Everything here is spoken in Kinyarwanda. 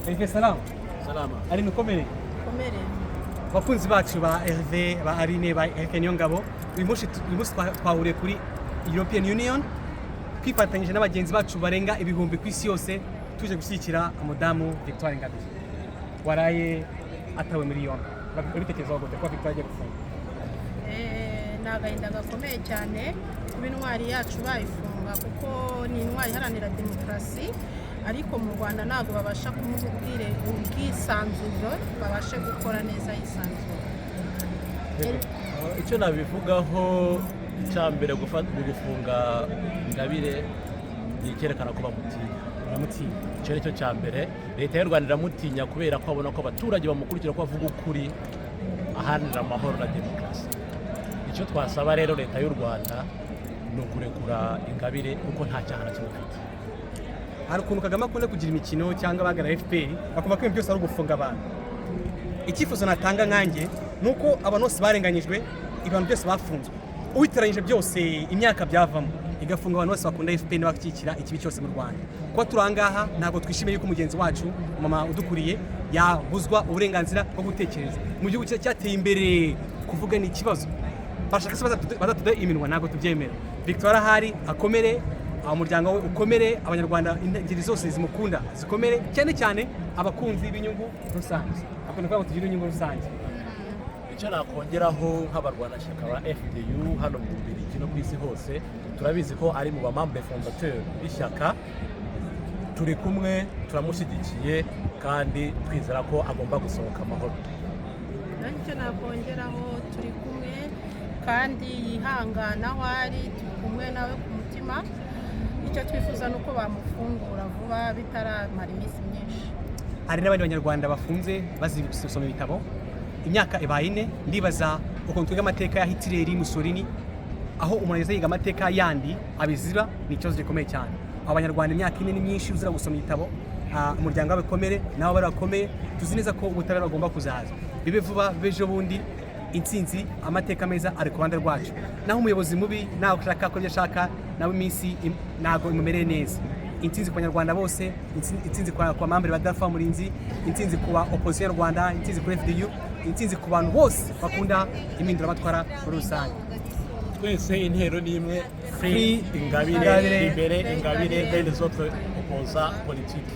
Herve Salama. Salama. Aline dukomere. Komere. Abakunzi bacu ba Herve Aline ba Niyongabo. Uyu munsi twahuriye kuri European Union kwifatanyije n'abagenzi bacu barenga ibihumbi ku isi yose tuje gushyigikira umudamu Victoire Ingabire. Waraye atawe muri yombi. Babitekerezaho gute ko Victoire agiye gufunga? Nagahinda gakomeye cyane kuba intwari yacu bayifunga kuko ni intwari iharanira demokarasi, ariko mu Rwanda ntabwo babasha kumuha ubwisanzure babashe gukora neza yisanzure. Icyo nabivugaho cyambere gufunga Ingabire nicyerekana ko bamutinya. Icyo nicyo cyambere leta y'u Rwanda iramutinya kubera ko abona ko abaturage bamukurikira ko avuga ukuri aharanira amahoro na demokarasi. Icyo twasaba rero leta y'u Rwanda ni ukurekura Ingabire kuko nta cyaha na kimwe afite. Hari ukuntu Kagame akunda kugira imikino cyangwa abahagarara FPR bakumva ko ibintu byose ari ugufunga abantu. Icyifuzo natanga nkanjye nuko abantu bose barenganyijwe, ibintu byose bafunzwe, uwiteranyije byose imyaka byavamo igafunga abantu bose bakunda FPR n'abakikira ikibi cyose mu Rwanda. Kuba turangaha ntabwo twishimiye yuko mugenzi wacu mama udukuriye yabuzwa uburenganzira bwo gutekereza. Mu gihugu cyateye imbere kuvuga ni ikibazo. Bashaka se bazatude iminwa ntabwo tubyemera. Victoire ahari akomere, umuryango we ukomere, abanyarwanda ingeri zose zimukunda zikomere, cyane cyane abakunzi b'inyungu rusange. Akunda ko tugira inyungu rusange. Icyo nakongeraho nk'abarwanashyaka ba FDU hano mu Bubiligi no ku isi hose, turabizi ko ari mu bamambre fondateur b'ishyaka. Turi kumwe, turamushyigikiye kandi twizera ko agomba gusohoka amahoro. Icyo nakongeraho turi kumwe kandi yihangana aho ari, turi kumwe nawe ku mutima. Icyo twifuza nuko bamufungura vuba bitaramara iminsi myinshi. Hari n'abandi banyarwanda bafunze bazi gusoma ibitabo. Imyaka ibaye 4 ndibaza ukuntu twiga amateka ya Hitler, Mussolini, aho umuntu yiga amateka yandi abiziba ni ikibazo gikomeye cyane. Abanyarwanda imyaka 4 ni myinshi uzira gusoma ibitabo. Umuryango wabekomere nabo barakomeye, tuzi neza ko ubutabera bagomba kuzaza. Bibe vuba bejo bundi intsinzi amateka meza ari ku Rwanda rwacu. Naho umuyobozi mubi naho ushaka ko yashaka nawe iminsi nago imumereye neza. Intsinzi ku Banyarwanda bose, intsinzi kwa membre badafa murinzi, intsinzi kuba opposition Rwanda, intsinzi kuri FDU, intsinzi ku bantu bose bakunda imindura batwara muri rusange. Twese intero ni imwe, free Ingabire, libere Ingabire et les autres opposants politiques.